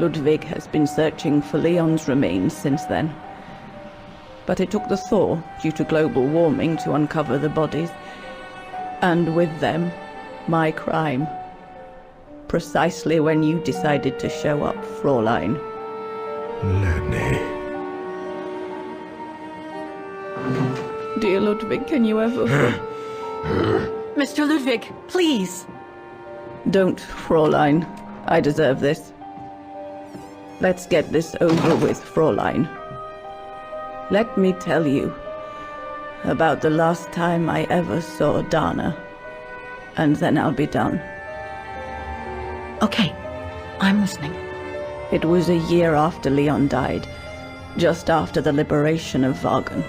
Ludwig has been searching for Leon's remains since then. But it took the thaw due to global warming to uncover the bodies. And with them, my crime. Precisely when you decided to show up, Fräulein. Lenny. Dear Ludwig, can you ever... Mr. Ludwig, please! Don't, Fräulein. I deserve this. Let's get this over with, Fräulein. Let me tell you about the last time I ever saw Dana, and then I'll be done. Okay, I'm listening. It was a year after Leon died, just after the liberation of Wagen.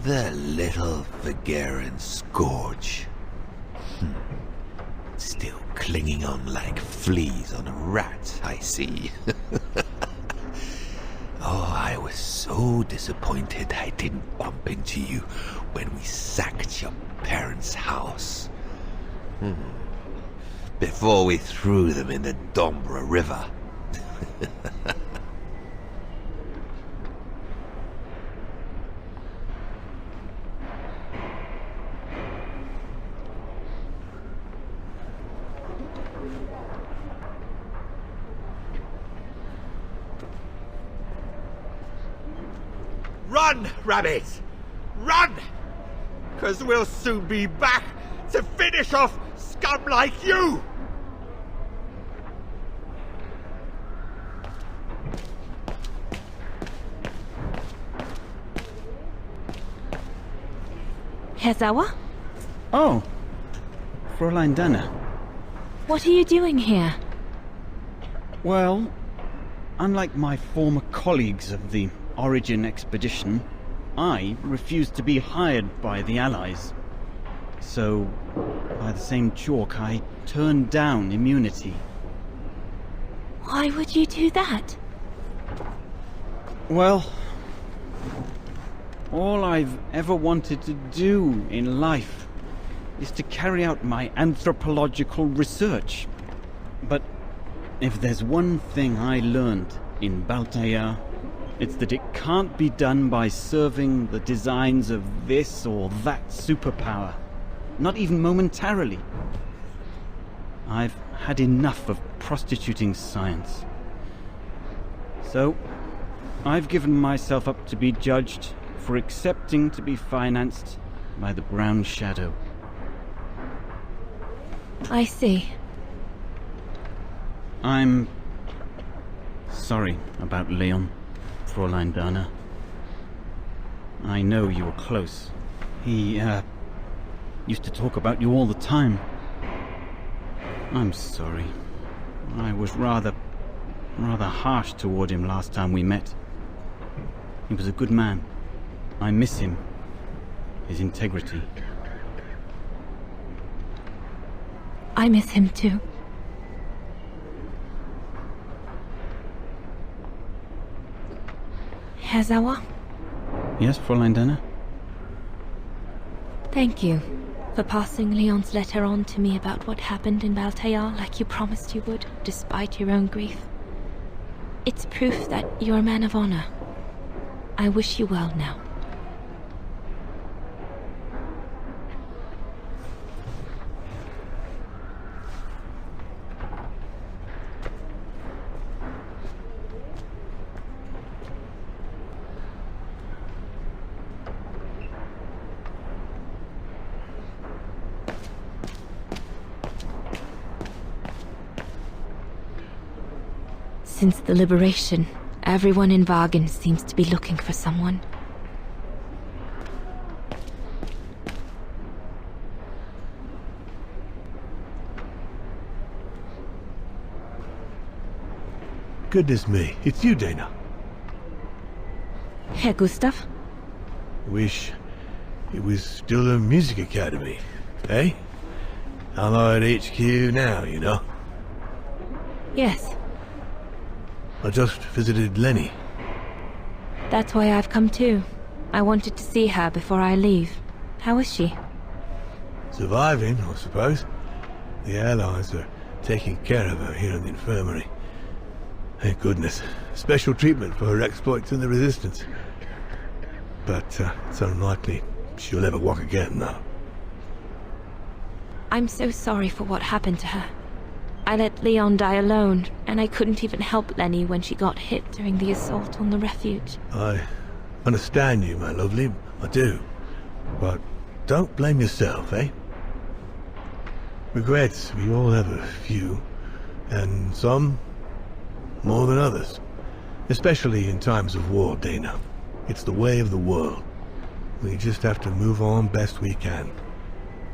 The little Vageran scourge. Still clinging on like fleas on a rat, I see. Oh, I was so disappointed I didn't bump into you when we sacked your parents' house. Before we threw them in the Dombra River. Run, Rabbit! Run! 'Cause we'll soon be back to finish off scum like you! Herr Sauer? Oh, Fräulein Dana. What are you doing here? Well, unlike my former colleagues of the Origin expedition, I refused to be hired by the Allies. So, by the same chalk, I turned down immunity. Why would you do that? Well, all I've ever wanted to do in life is to carry out my anthropological research. But if there's one thing I learned in Baltaya, it's that it can't be done by serving the designs of this or that superpower. Not even momentarily. I've had enough of prostituting science. So, I've given myself up to be judged for accepting to be financed by the Brown Shadow. I see. I'm sorry about Leon, Fräulein Dana. I know you were close. He, used to talk about you all the time. I'm sorry. I was rather harsh toward him last time we met. He was a good man. I miss him. His integrity. I miss him too. Herr Sauer? Yes, Fräulein Dana? Thank you for passing Leon's letter on to me about what happened in Baltayar like you promised you would, despite your own grief. It's proof that you're a man of honor. I wish you well now. Since the liberation, everyone in Wagen seems to be looking for someone. Goodness me, it's you, Dana. Herr Gustav? Wish it was still a music academy, eh? I'm at HQ now, you know. Yes, I just visited Lenny. that's why I've come too. I wanted to see her before I leave. How is she? Surviving, I suppose. The Allies are taking care of her here in the Infirmary. Thank goodness. Special treatment for her exploits in the Resistance. But it's unlikely she'll ever walk again, though. I'm so sorry for what happened to her. I let Leon die alone, and I couldn't even help Lenny when she got hit during the assault on the refuge. I understand you, my lovely. I do. But don't blame yourself, eh? Regrets, we all have a few. And some more than others. Especially in times of war, Dana. It's the way of the world. We just have to move on best we can.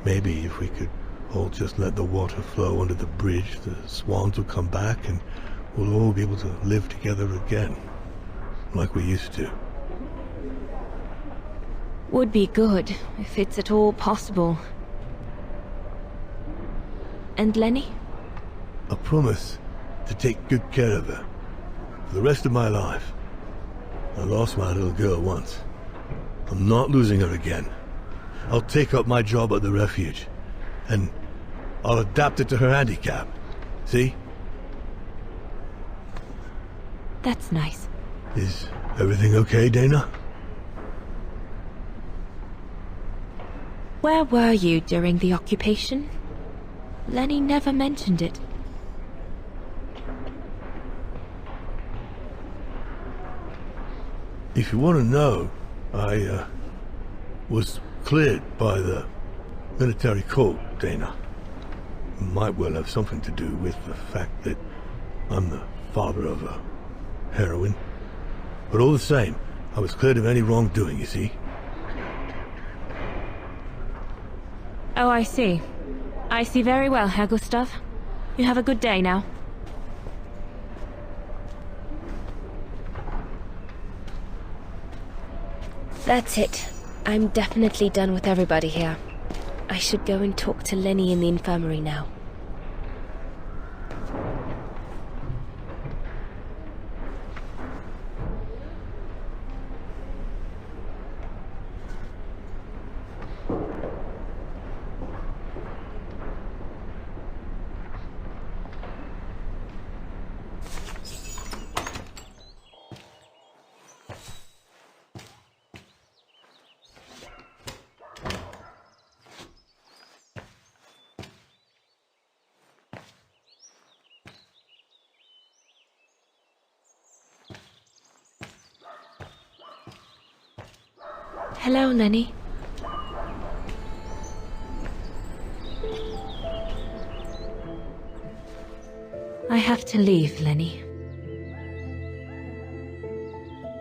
Maybe if we could all just let the water flow under the bridge, the swans will come back and we'll all be able to live together again. Like we used to. Would be good, if it's at all possible. And Lenny? I promise to take good care of her. For the rest of my life. I lost my little girl once. I'm not losing her again. I'll take up my job at the refuge. And I'll adapt it to her handicap. See? That's nice. Is everything okay, Dana? Where were you during the occupation? Lenny never mentioned it. If you want to know, I was cleared by the military court, Dana. Might well have something to do with the fact that I'm the father of a heroine. But all the same, I was cleared of any wrongdoing, you see. Oh, I see. I see very well, Herr Gustav. You have a good day now. That's it. I'm definitely done with everybody here. I should go and talk to Lenny in the infirmary now. Hello, Lenny. I have to leave, Lenny.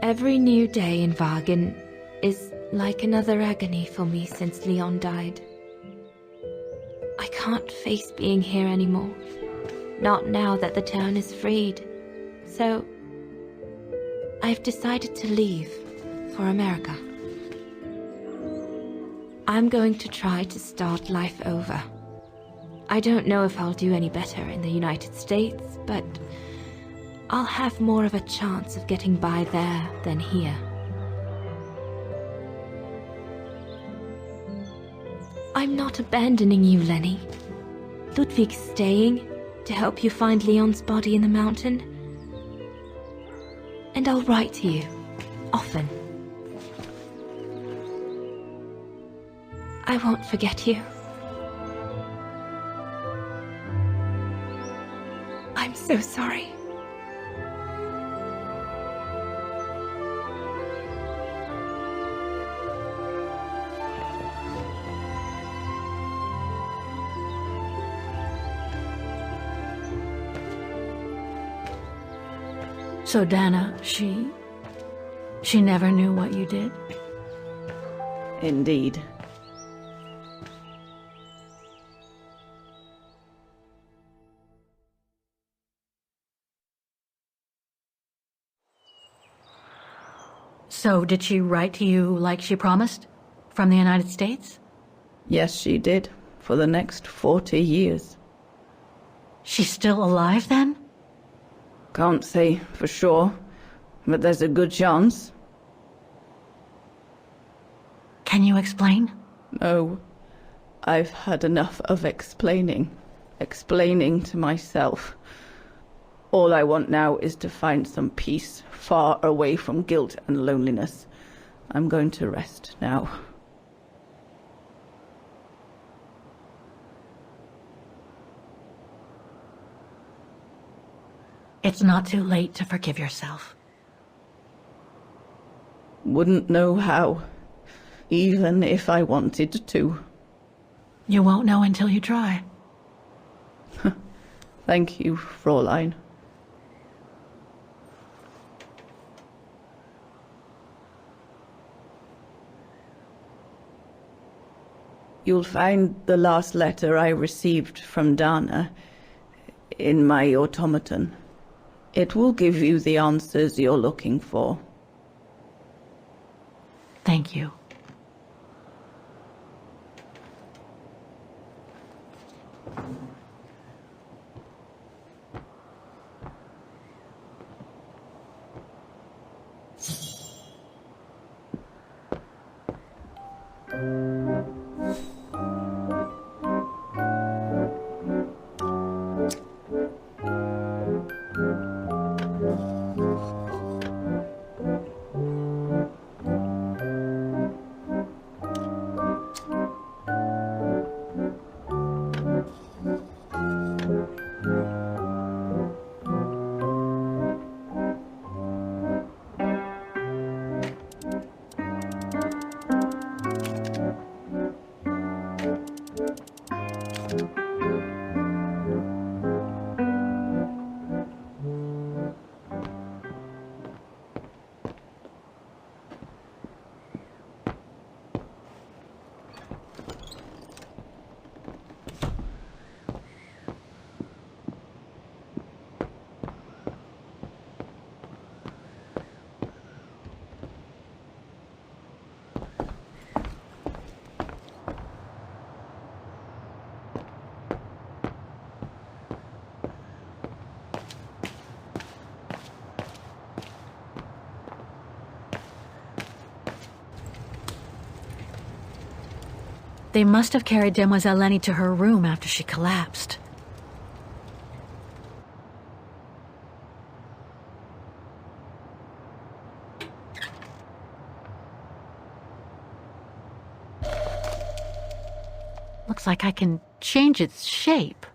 Every new day in Wagen is like another agony for me since Leon died. I can't face being here anymore. Not now that the town is freed. So, I've decided to leave for America. I'm going to try to start life over. I don't know if I'll do any better in the United States, but I'll have more of a chance of getting by there than here. I'm not abandoning you, Lenny. Ludwig's staying to help you find Leon's body in the mountain. And I'll write to you, often. I won't forget you. I'm so sorry. So Dana, she never knew what you did? Indeed. So did she write to you like she promised? From the United States? Yes, she did. For the next 40 years. She's still alive then? Can't say for sure, but there's a good chance. Can you explain? No. I've had enough of explaining. Explaining to myself. All I want now is to find some peace, far away from guilt and loneliness. I'm going to rest now. It's not too late to forgive yourself. Wouldn't know how, even if I wanted to. You won't know until you try. Thank you, Fräulein. You'll find the last letter I received from Dana in my automaton. It will give you the answers you're looking for. Thank you. They must have carried Demoiselle Lenny to her room after she collapsed. Looks like I can change its shape.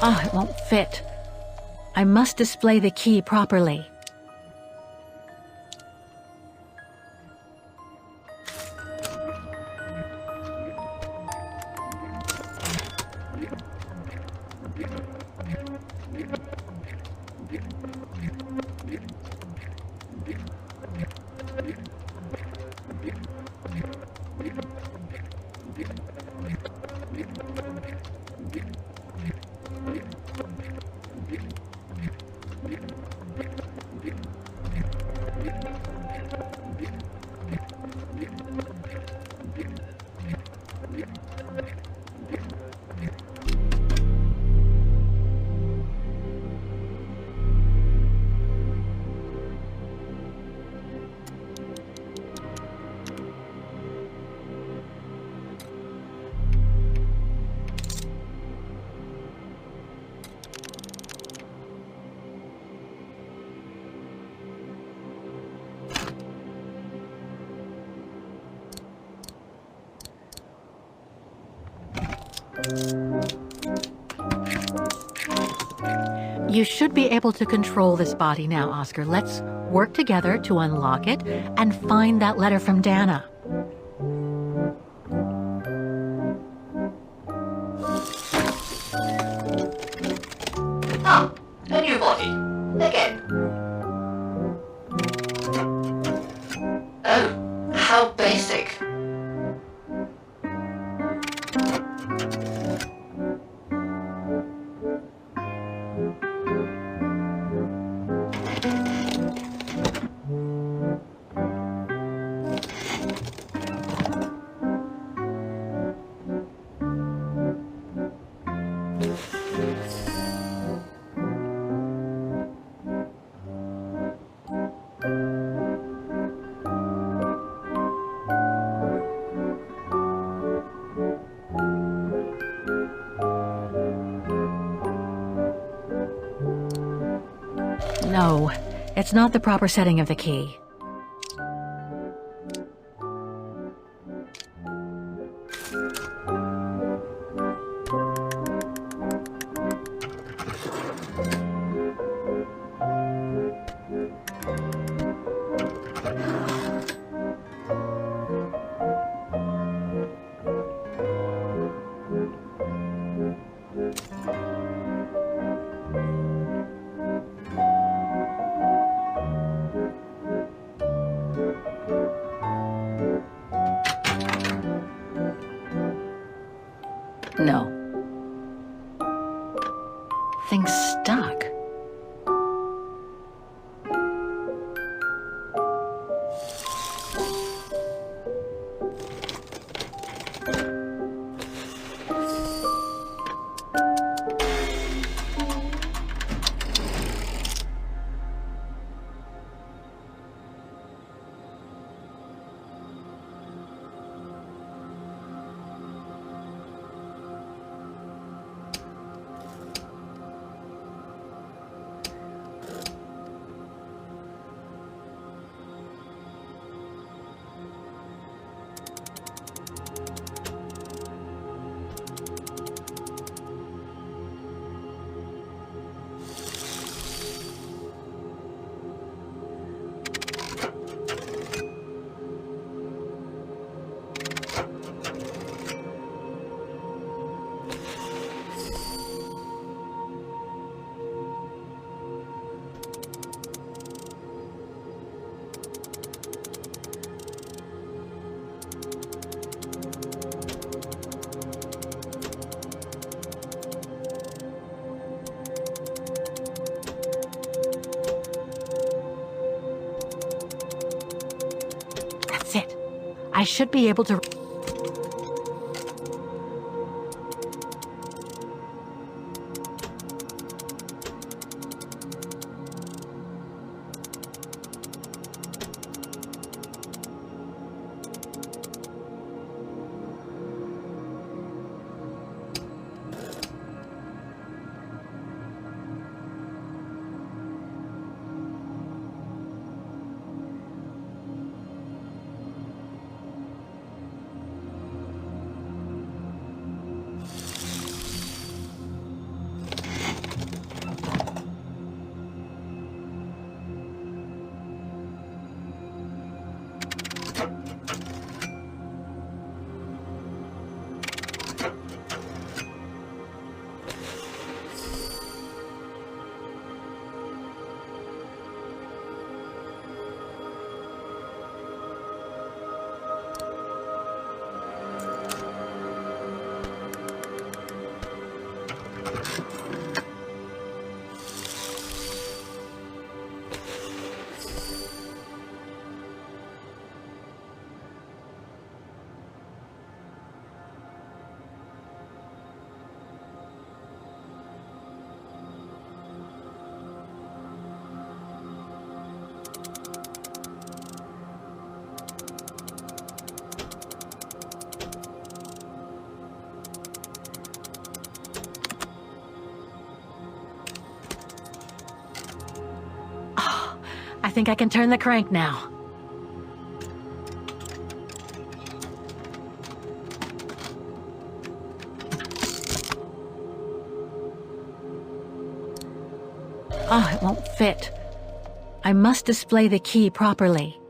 Oh, it won't fit. I must display the key properly. You should be able to control this body now, Oscar. Let's work together to unlock it and find that letter from Dana. Ah, a new body. Again. Oh, how basic. No, it's not the proper setting of the key. No. Thing's stuck. That's it. I should be able to... I think I can turn the crank now. Oh, it won't fit. I must display the key properly.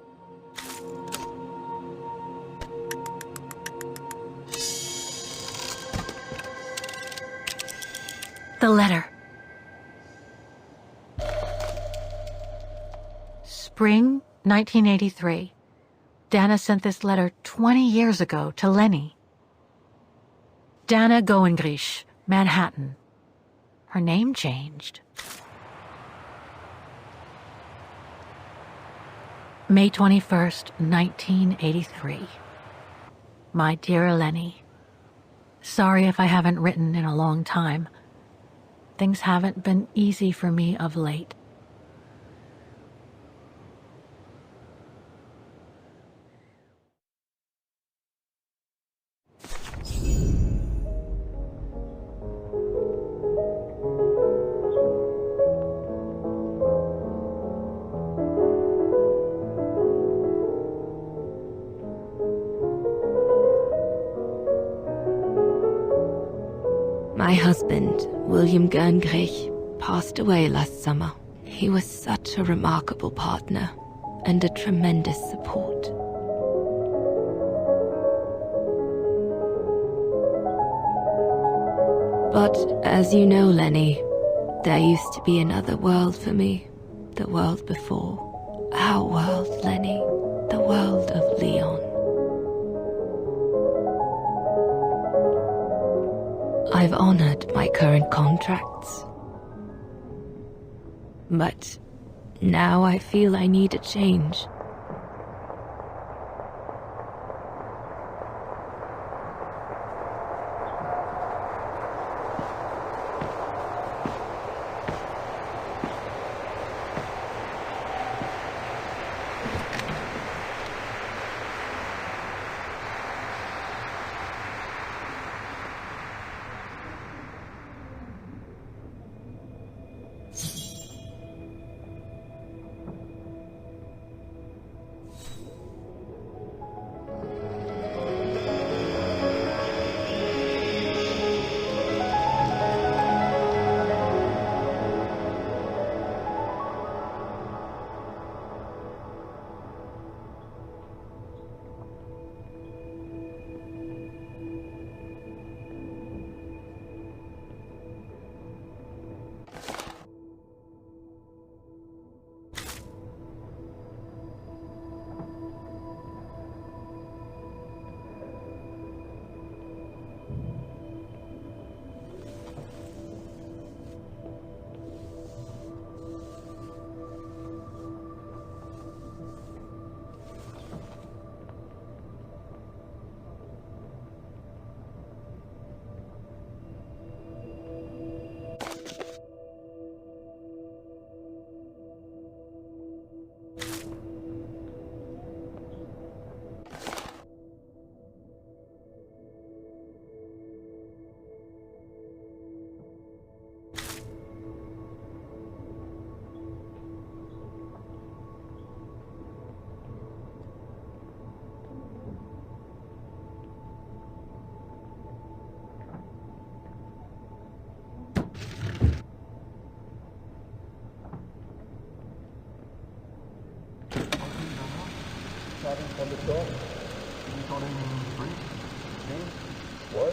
The letter. Spring 1983. Dana sent this letter 20 years ago to Lenny. Dana Goengrich, Manhattan. Her name changed. May 21st, 1983. My dear Lenny, sorry if I haven't written in a long time. Things haven't been easy for me of late. My husband, William Goengrich, passed away last summer. He was such a remarkable partner and a tremendous support. But as you know, Lenny, there used to be another world for me. The world before. Our world, Lenny. The world of Leon. I've honored my current contracts. But now I feel I need a change. Starting from the top, recording 3, 2, 1.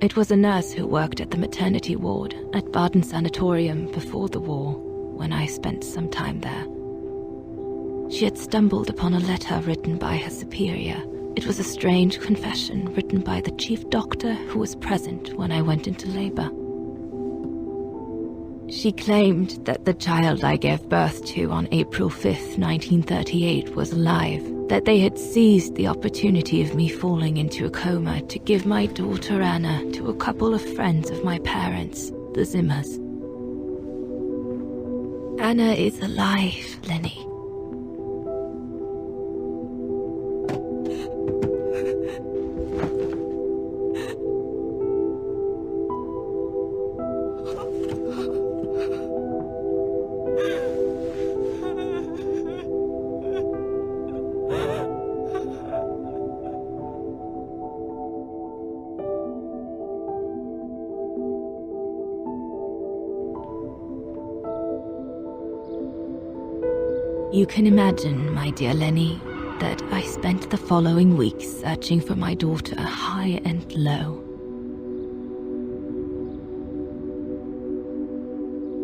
It was a nurse who worked at the maternity ward at Baden Sanatorium before the war, when I spent some time there. She had stumbled upon a letter written by her superior. It was a strange confession written by the chief doctor who was present when I went into labor. She claimed that the child I gave birth to on April 5th, 1938 was alive, that they had seized the opportunity of me falling into a coma to give my daughter Anna to a couple of friends of my parents, the Zimmers. Anna is alive, Lenny. You can imagine, my dear Lenny, that I spent the following weeks searching for my daughter high and low.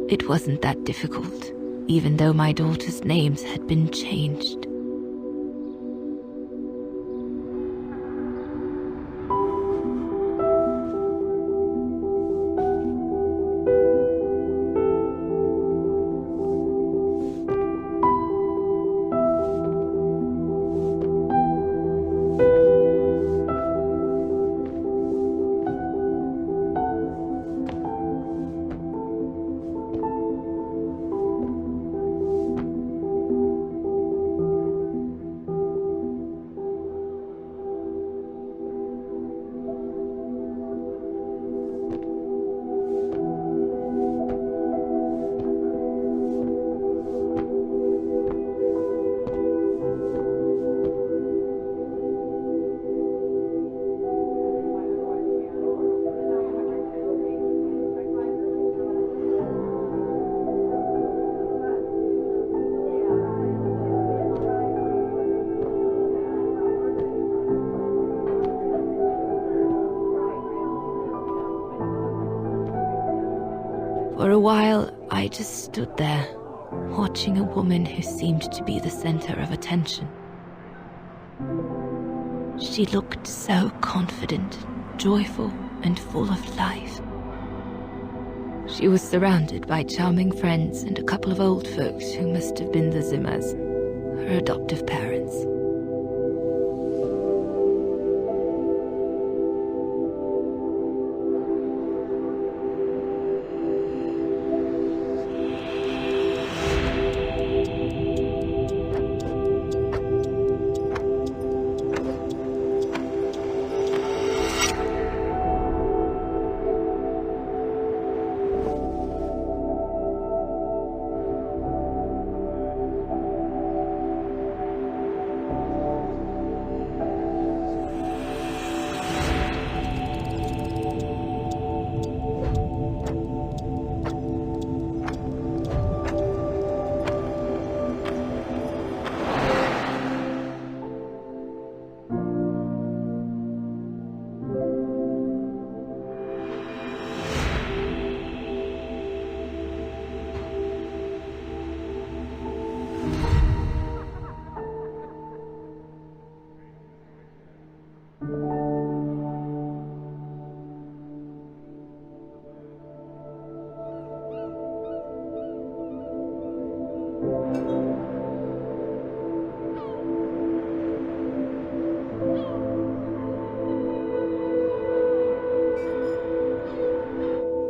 It wasn't that difficult, even though my daughter's names had been changed. For a while, I just stood there, watching a woman who seemed to be the center of attention. She looked so confident, joyful, and full of life. She was surrounded by charming friends and a couple of old folks who must have been the Zimmers, her adoptive parents.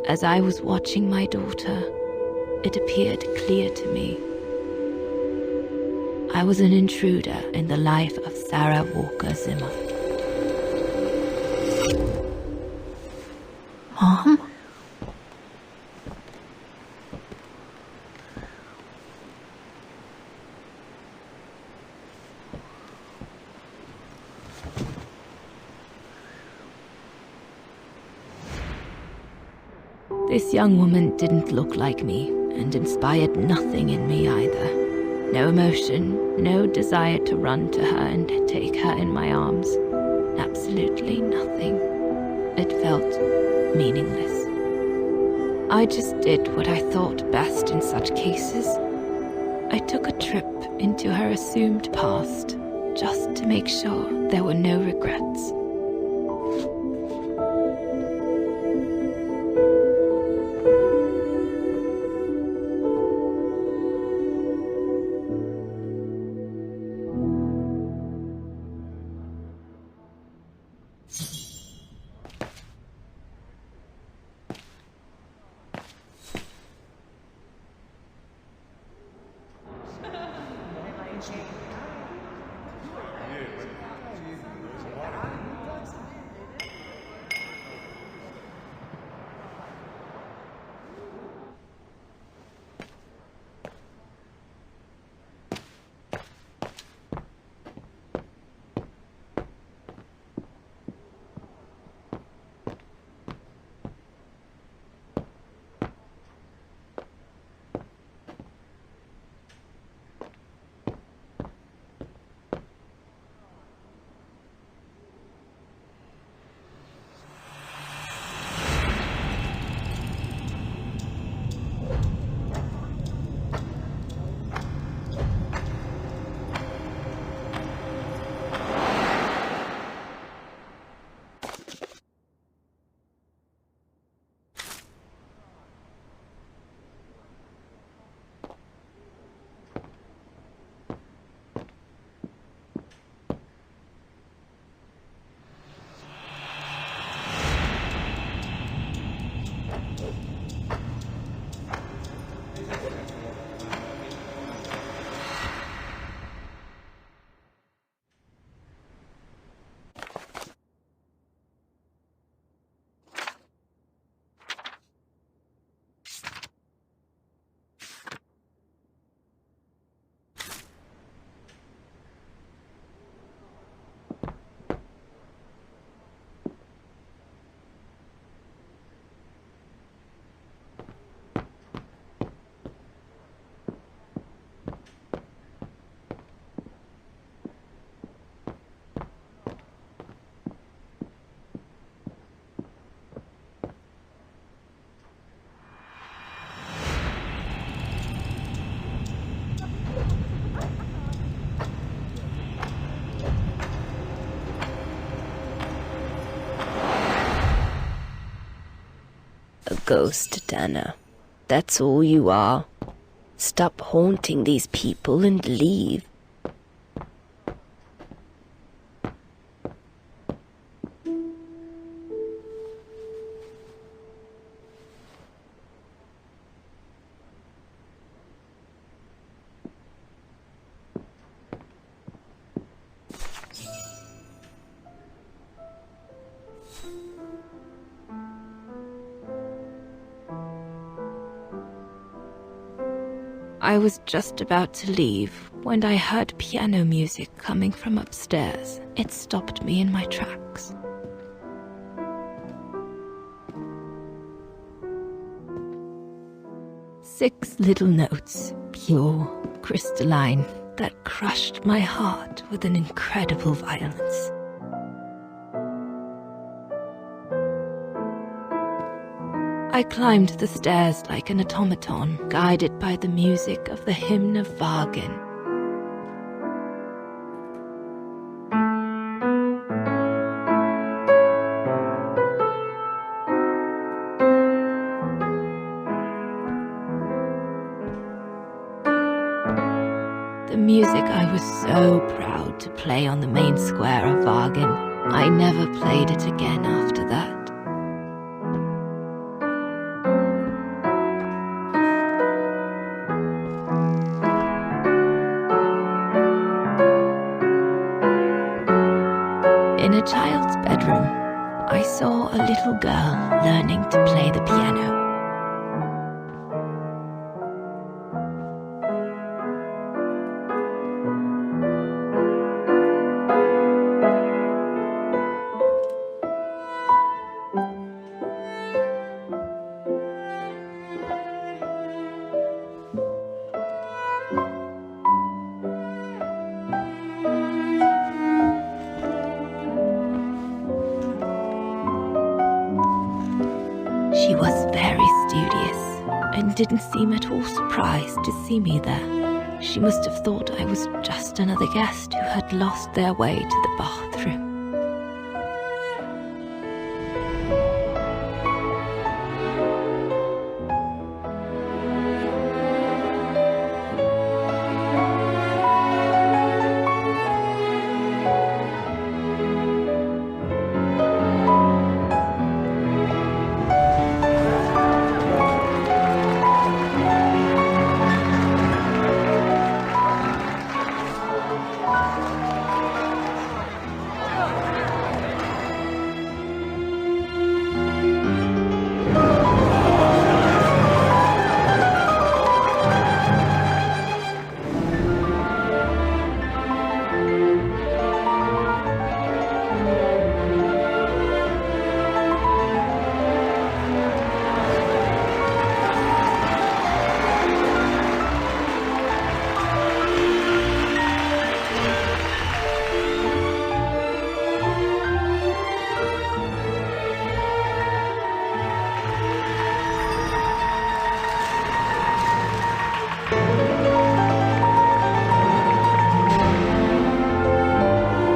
As I was watching my daughter, it appeared clear to me. I was an intruder in the life of Sarah Walker Zimmer. Mom? This young woman didn't look like me, and inspired nothing in me either. No emotion, no desire to run to her and take her in my arms. Absolutely nothing. It felt meaningless. I just did what I thought best in such cases. I took a trip into her assumed past, just to make sure there were no regrets. A ghost, Dana. That's all you are. Stop haunting these people and leave. I was just about to leave when I heard piano music coming from upstairs. It stopped me in my tracks. Six little notes, pure, crystalline, that crushed my heart with an incredible violence. I climbed the stairs like an automaton, guided by the music of the hymn of Wagen. The music I was so proud to play on the main square of Wagen. I never played it again after that. In a child's bedroom, I saw a little girl learning to play the piano. very studious and didn't seem at all surprised to see me there. She must have thought I was just another guest who had lost their way to the bathroom.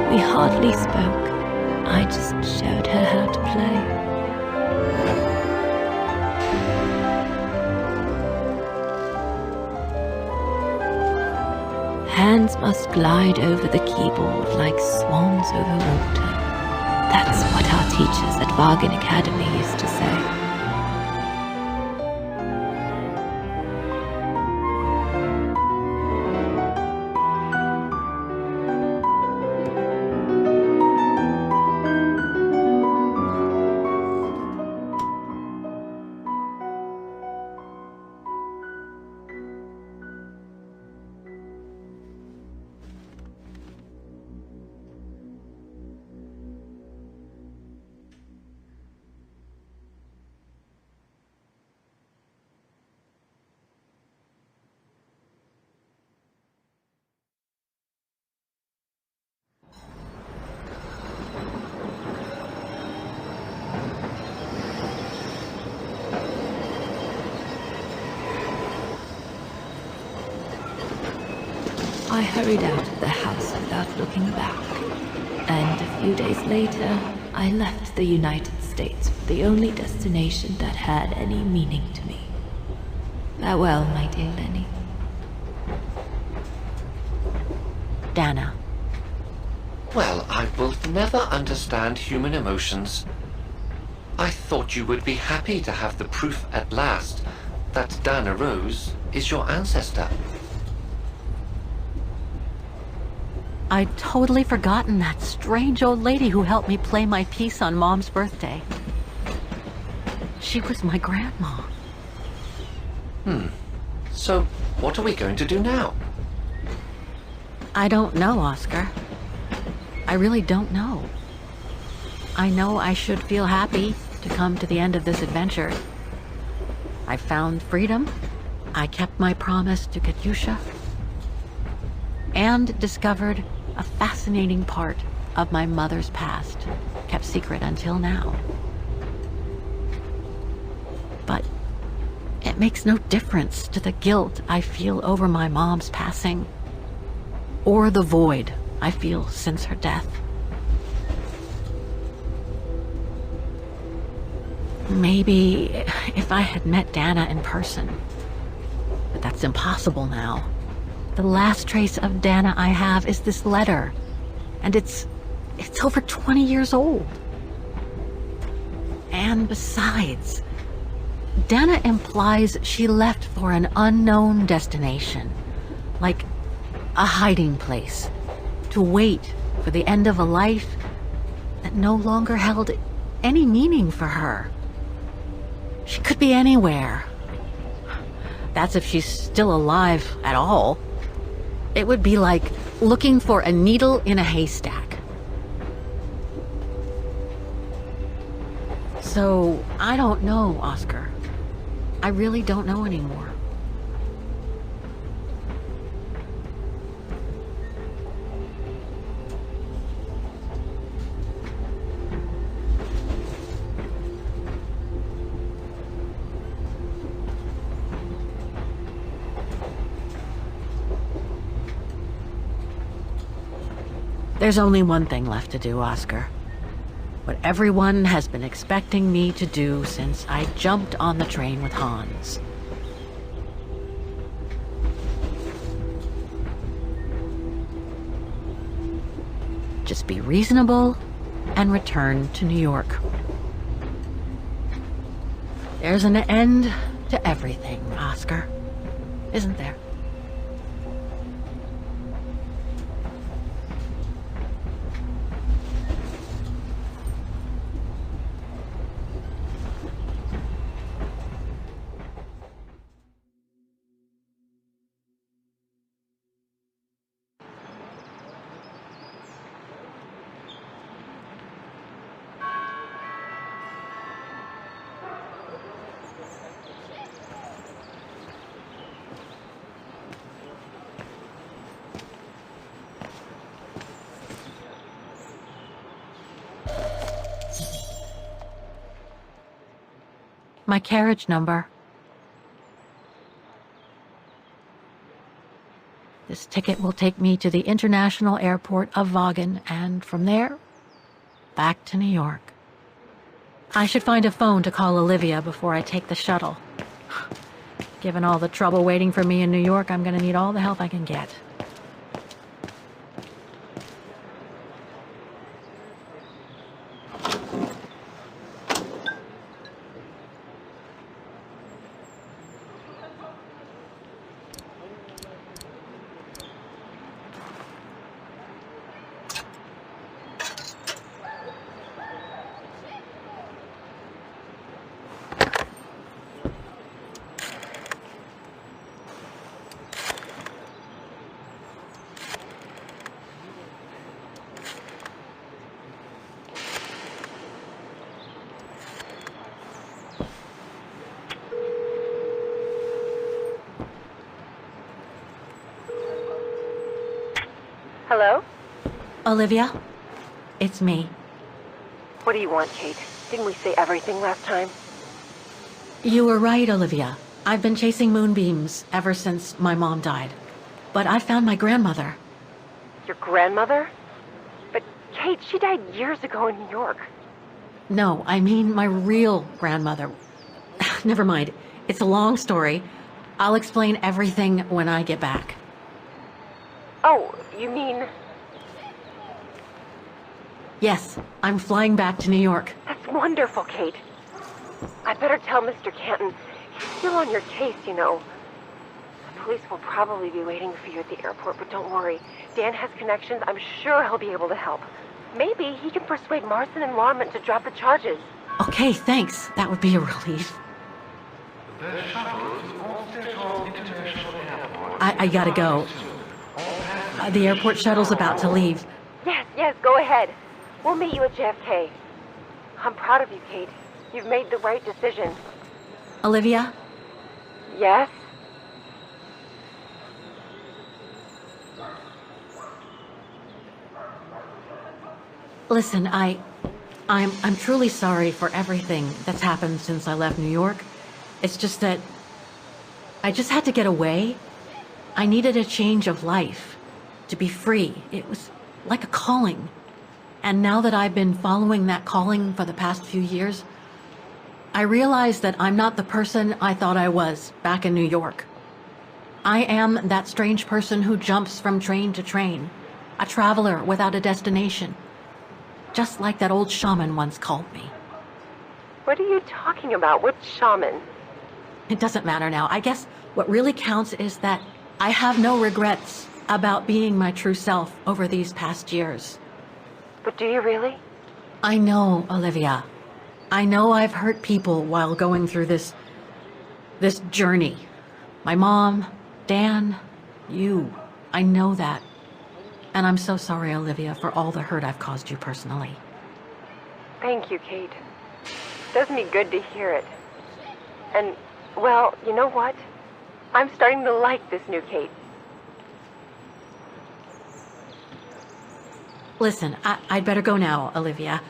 We hardly spoke. I just showed her how to play. Hands must glide over the keyboard like swans over water. That's what our teachers at Wagen Academy used to say. I hurried out of the house without looking back, and a few days later, I left the United States for the only destination that had any meaning to me. Farewell, my dear Lenny. Dana. Well, I will never understand human emotions. I thought you would be happy to have the proof at last that Dana Rose is your ancestor. I'd totally forgotten that strange old lady who helped me play my piece on Mom's birthday. She was my grandma. So, what are we going to do now? I don't know, Oscar. I really don't know. I know I should feel happy to come to the end of this adventure. I found freedom. I kept my promise to Katyusha. And discovered a fascinating part of my mother's past, kept secret until now. But it makes no difference to the guilt I feel over my mom's passing, or the void I feel since her death. Maybe if I had met Dana in person, but that's impossible now. The last trace of Dana I have is this letter, and it's over 20 years old. And besides, Dana implies she left for an unknown destination, like a hiding place, to wait for the end of a life that no longer held any meaning for her. She could be anywhere. That's if she's still alive at all. It would be like looking for a needle in a haystack. So, I don't know, Oscar. I really don't know anymore. There's only one thing left to do, Oscar. What everyone has been expecting me to do since I jumped on the train with Hans. Just be reasonable and return to New York. There's an end to everything, Oscar. Isn't there? My carriage number. This ticket will take me to the international airport of Vaughan, and from there, back to New York. I should find a phone to call Olivia before I take the shuttle. Given all the trouble waiting for me in New York, I'm gonna need all the help I can get. Hello? Olivia, it's me. What do you want, Kate? Didn't we say everything last time? You were right, Olivia. I've been chasing moonbeams ever since my mom died. But I found my grandmother. Your grandmother? But, Kate, she died years ago in New York. No, I mean my real grandmother. Never mind. It's a long story. I'll explain everything when I get back. Oh, you mean... Yes, I'm flying back to New York. That's wonderful, Kate. I'd better tell Mr. Canton. He's still on your case, you know. The police will probably be waiting for you at the airport, but don't worry. Dan has connections. I'm sure he'll be able to help. Maybe he can persuade Marston and Larmont to drop the charges. Okay, thanks. That would be a relief. I gotta go. The airport shuttle's about to leave. Yes, go ahead. We'll meet you at JFK. I'm proud of you, Kate. You've made the right decision. Olivia? Yes? Listen, I'm truly sorry for everything that's happened since I left New York. It's just that I just had to get away. I needed a change of life, to be free. It was like a calling. And now that I've been following that calling for the past few years, I realize that I'm not the person I thought I was back in New York. I am that strange person who jumps from train to train, a traveler without a destination, just like that old shaman once called me. What are you talking about? Which shaman? It doesn't matter now. I guess what really counts is that I have no regrets about being my true self over these past years. But do you really? I know, Olivia. I know I've hurt people while going through this journey. My mom, Dan, you. I know that. And I'm so sorry, Olivia, for all the hurt I've caused you personally. Thank you, Kate. It does me good to hear it. And, well, you know what? I'm starting to like this new Kate. Listen, I'd better go now, Olivia.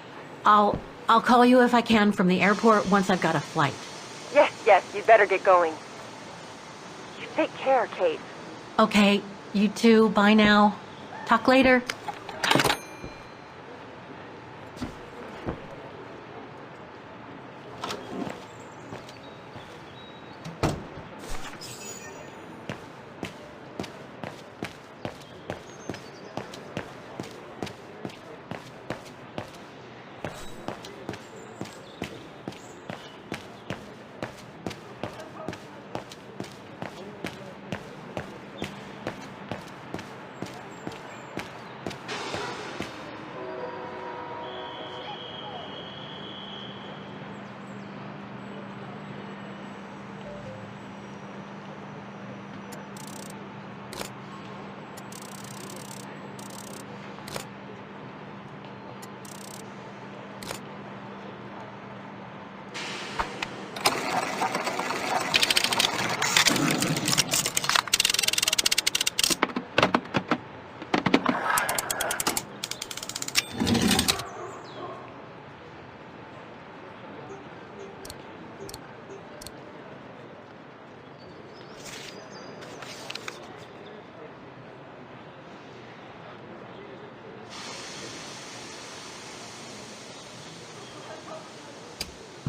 I'll call you if I can from the airport once I've got a flight. Yes, you'd better get going. You take care, Kate. Okay, you too. Bye now. Talk later.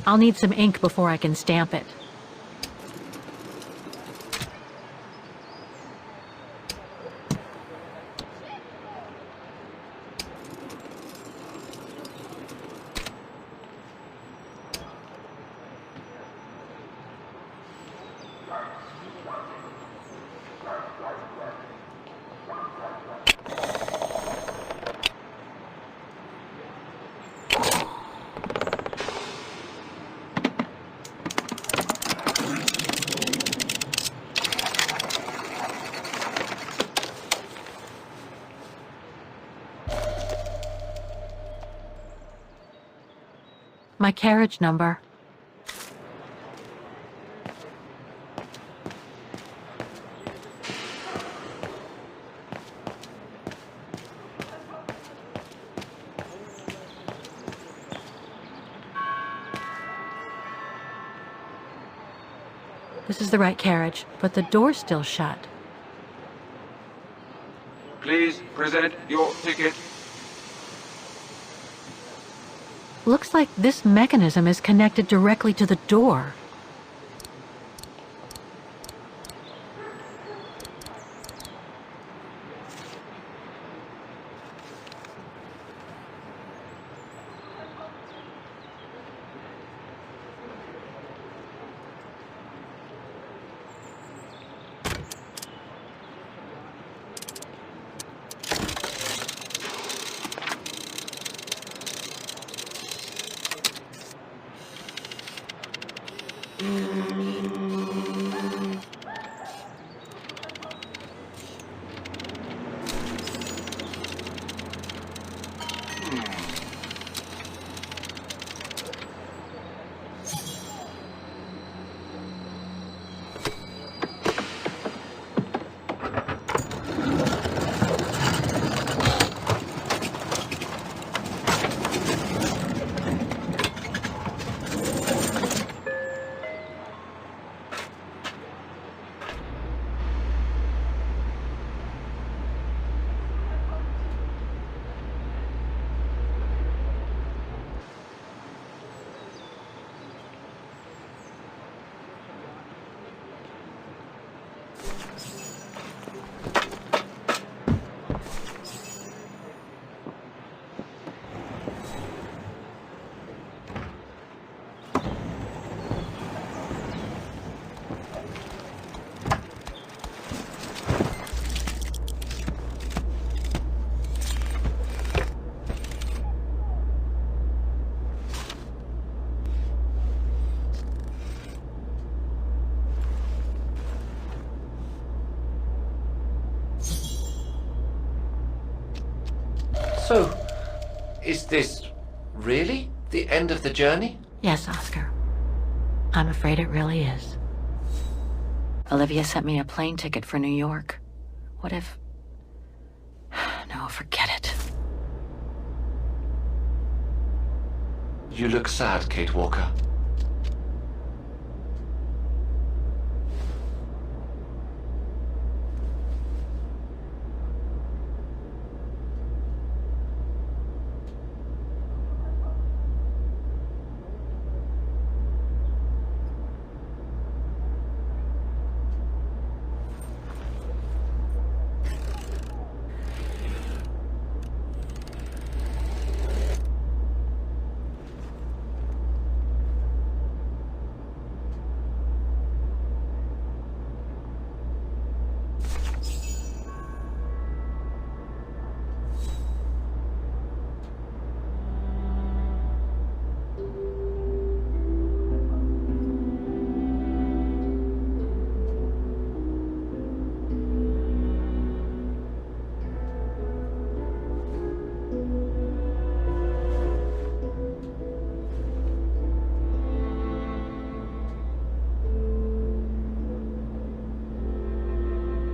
I'll need some ink before I can stamp it. My carriage number. This is the right carriage, but the door's still shut. Please present your ticket. Looks like this mechanism is connected directly to the door. So, is this really the end of the journey? Yes, Oscar. I'm afraid it really is. Olivia sent me a plane ticket for New York. What if... No, forget it. You look sad, Kate Walker.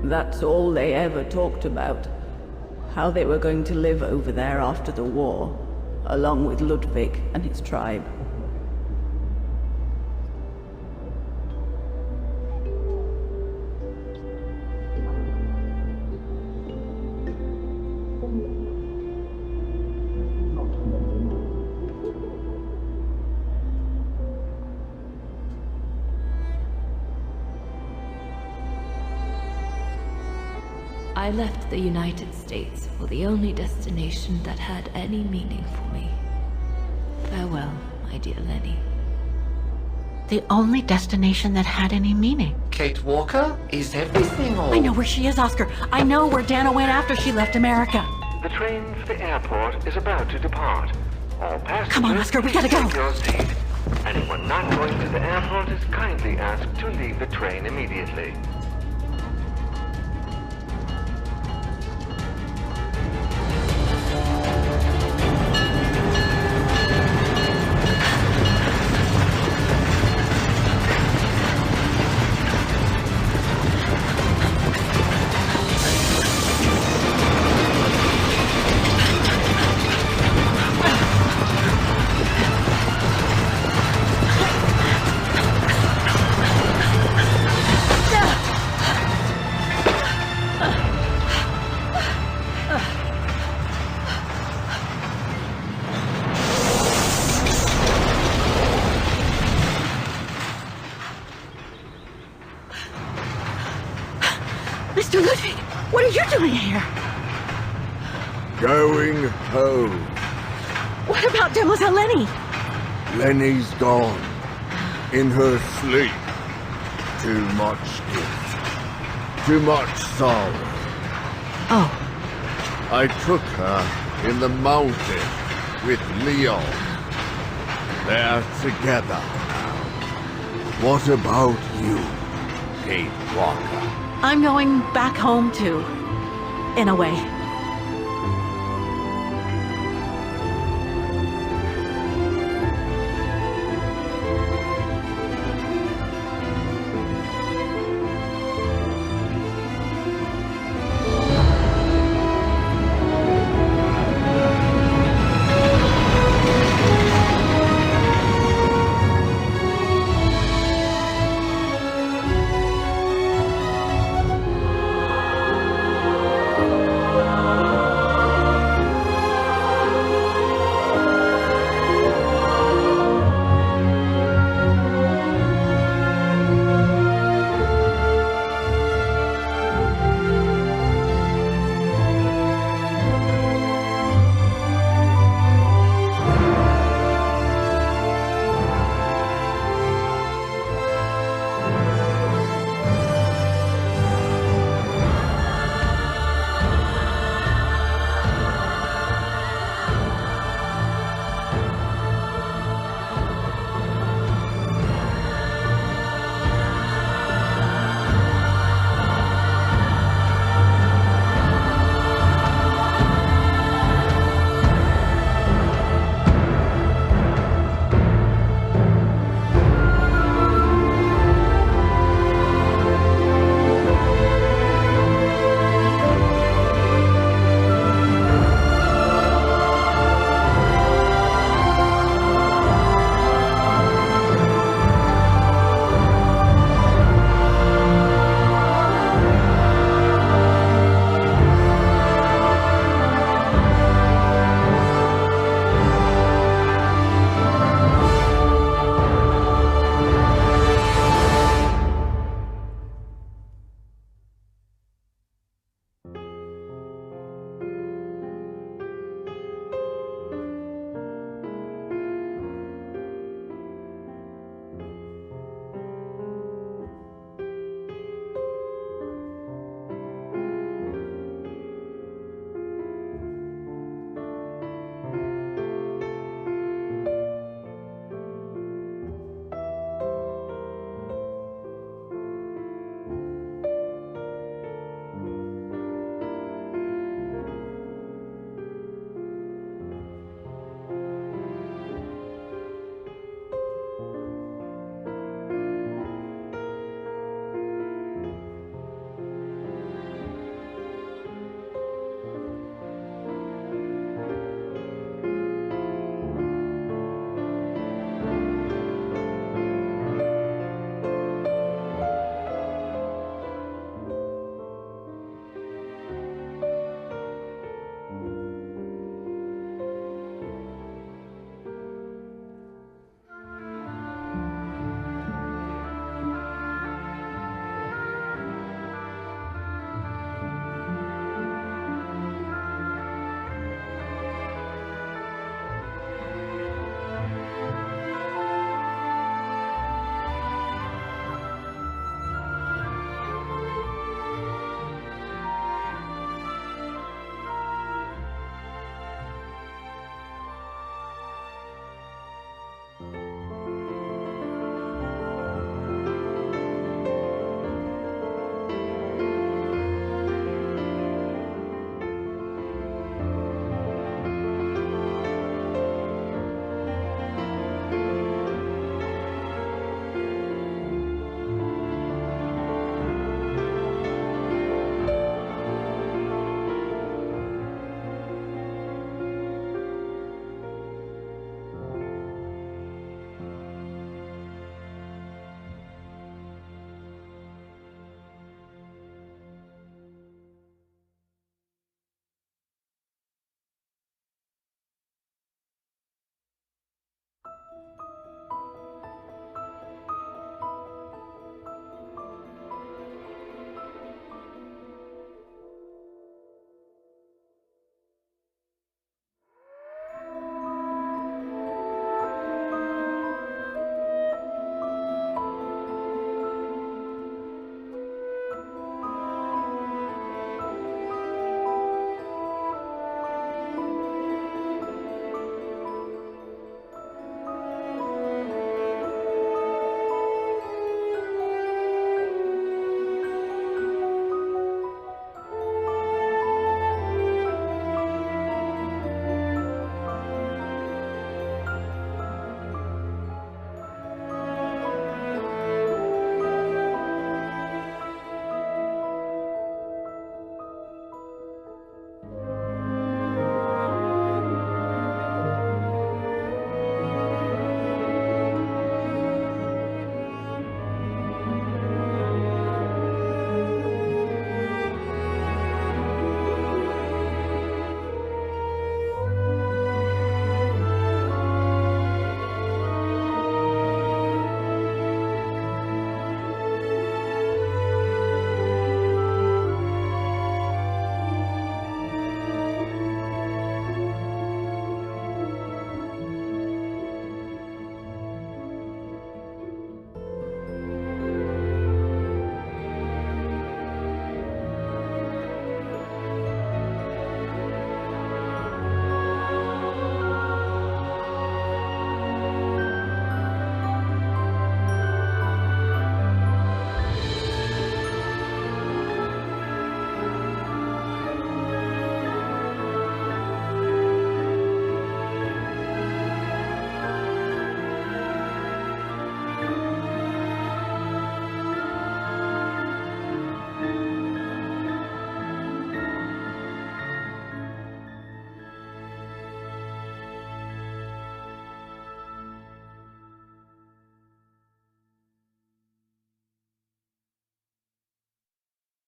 That's all they ever talked about. How they were going to live over there after the war, along with Ludwig and his tribe. I left the United States for the only destination that had any meaning for me. Farewell, my dear Lenny. The only destination that had any meaning. Kate Walker? Is everything all... I know where she is, Oscar. I know where Dana went after she left America. The train for the airport is about to depart. All passengers... Come on, Oscar, we gotta go! Take your seat. Anyone not going to the airport is kindly asked to leave the train immediately. Mr. Ludwig, what are you doing here? Going home. What about Demoiselle Lenny? Lenny's gone. In her sleep. Too much guilt. Too much sorrow. Oh. I took her in the mountain with Leon. They're together now. What about you, Kate Walker? I'm going back home too. In a way.